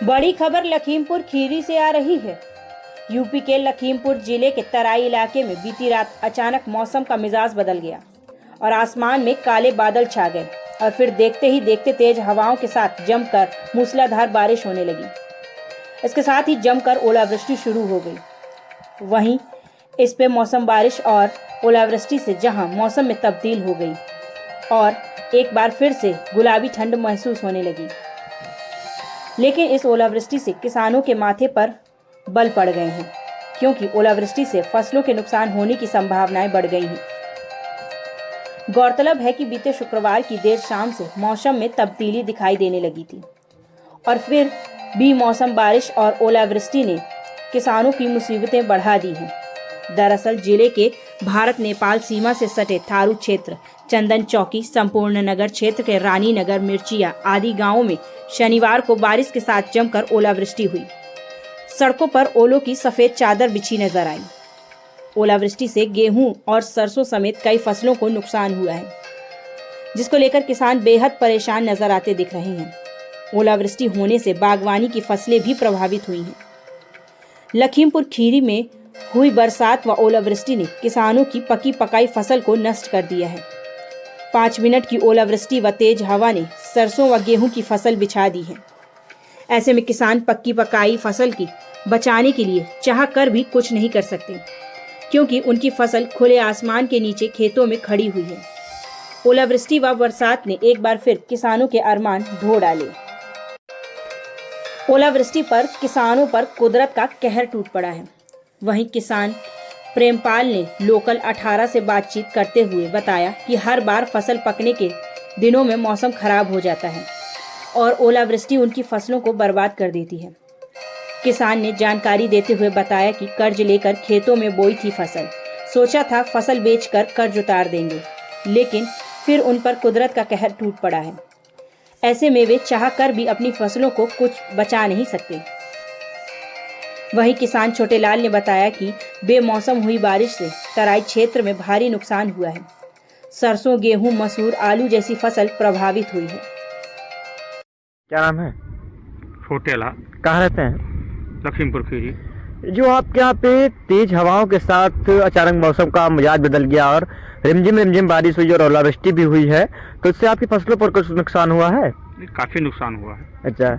बड़ी खबर लखीमपुर खीरी से आ रही है। यूपी के लखीमपुर जिले के तराई इलाके में बीती रात अचानक मौसम का मिजाज बदल गया और आसमान में काले बादल छा गए और फिर देखते ही देखते तेज हवाओं के साथ जमकर मूसलाधार बारिश होने लगी। इसके साथ ही जमकर ओलावृष्टि शुरू हो गई। वहीं इस पे मौसम बारिश और ओलावृष्टि से जहां मौसम में तब्दील हो गई और एक बार फिर से गुलाबी ठंड महसूस होने लगी, लेकिन इस ओलावृष्टि से किसानों के माथे पर बल पड़ गए हैं, क्योंकि ओलावृष्टि से फसलों के नुकसान होने की संभावनाएं बढ़ गई हैं। गौरतलब है कि बीते शुक्रवार की देर शाम से मौसम में तब्दीली दिखाई देने लगी थी और फिर भी मौसम बारिश और ओलावृष्टि ने किसानों की मुसीबतें बढ़ा दी हैं। दरअसल जिले के भारत नेपाल सीमा से सटे थारू क्षेत्र, चंदन चौकी, संपूर्ण नगर क्षेत्र के रानी नगर, मिर्चिया आदि गांवों में शनिवार को बारिश के साथ जमकर ओलावृष्टि हुई। सड़कों पर ओलों की सफेद चादर बिछी नजर आई। ओलावृष्टि से गेहूं और सरसों समेत कई फसलों को नुकसान हुआ है, जिसको लेकर किसान बेहद परेशान नजर आते दिख रहे हैं। ओलावृष्टि होने से बागवानी की फसलें भी प्रभावित हुई हैं। लखीमपुर खीरी में हुई बरसात व ओलावृष्टि ने किसानों की पकी पकाई फसल को नष्ट कर दिया है। 5 मिनट की ओलावृष्टि व तेज हवा ने सरसों व गेहूं की फसल बिछा दी है। ऐसे में किसान पक्की पकाई फसल की बचाने के लिए चाह कर भी कुछ नहीं कर सकते, क्योंकि उनकी फसल खुले आसमान के नीचे खेतों में खड़ी हुई है। ओलावृष्टि व बरसात ने एक बार फिर किसानों के अरमान ढो डाले। ओलावृष्टि पर किसानों पर कुदरत का कहर टूट पड़ा है। वहीं किसान प्रेमपाल ने लोकल 18 से बातचीत करते हुए बताया कि हर बार फसल पकने के दिनों में मौसम खराब हो जाता है और ओलावृष्टि उनकी फसलों को बर्बाद कर देती है। किसान ने जानकारी देते हुए बताया कि कर्ज लेकर खेतों में बोई थी फसल, सोचा था फसल बेचकर कर्ज उतार देंगे, लेकिन फिर उन पर कुदरत का कहर टूट पड़ा है। ऐसे में वे चाह कर भी अपनी फसलों को कुछ बचा नहीं सकते। वहीं किसान छोटे लाल ने बताया कि बेमौसम हुई बारिश से तराई क्षेत्र में भारी नुकसान हुआ है। सरसों, गेहूं, मसूर, आलू जैसी फसल प्रभावित हुई है। क्या नाम है? छोटे लाल। कहाँ रहते हैं? लखीमपुर खीरी। जो आपके यहाँ पे तेज हवाओं के साथ अचानक मौसम का मिजाज बदल गया और रिमझिम बारिश हुई और ओलावृष्टि भी हुई है, तो इससे आपकी फसलों पर कुछ नुकसान हुआ है? काफी नुकसान हुआ है। अच्छा,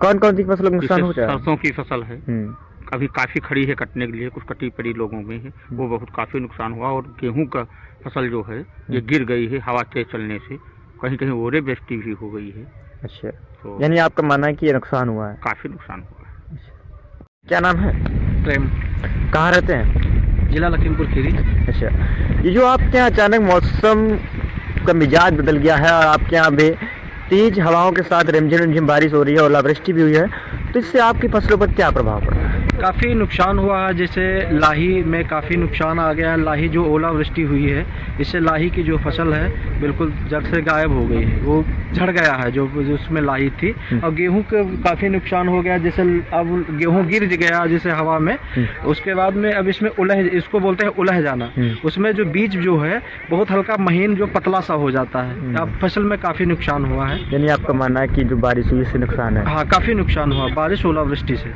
कौन कौन सी फसलों का नुकसान हुआ? सरसों की फसल है, अभी काफी खड़ी है कटने के लिए, कुछ कटी पड़ी लोगों में है, वो बहुत काफी नुकसान हुआ। और गेहूं का फसल जो है ये गिर गई है हवा तेज चलने से, कहीं कहीं ओलावृष्टि भी हो गई है। अच्छा, तो यानी आपका मानना है कि ये नुकसान हुआ है? काफी नुकसान हुआ है। क्या नाम है? प्रेम। कहाँ रहते हैं? जिला लखीमपुर खीरी। अच्छा, ये जो आपके यहाँ अचानक मौसम का मिजाज बदल गया है और आपके यहाँ भी तेज हवाओं के साथ रिमझिम बारिश हो रही है, ओलावृष्टि भी हुई है, तो इससे आपकी फसलों पर क्या प्रभाव पड़ा है? काफ़ी नुकसान हुआ है। जैसे लाही में काफ़ी नुकसान आ गया है। लाही जो ओलावृष्टि हुई है, इससे लाही की जो फसल है बिल्कुल जड़ से गायब हो गई है, वो झड़ गया है जो उसमें लाही थी। और गेहूं का काफ़ी नुकसान हो गया, जैसे अब गेहूं गिर गया जैसे हवा में, उसके बाद में अब इसमें इसको बोलते हैं उलह जाना। उसमें जो बीज जो है बहुत हल्का महीन जो पतला सा हो जाता है। अब फसल में काफ़ी नुकसान हुआ है। यानी आपका मानना है कि जो बारिश हुई इससे नुकसान है? हाँ, काफ़ी नुकसान हुआ बारिश ओलावृष्टि से।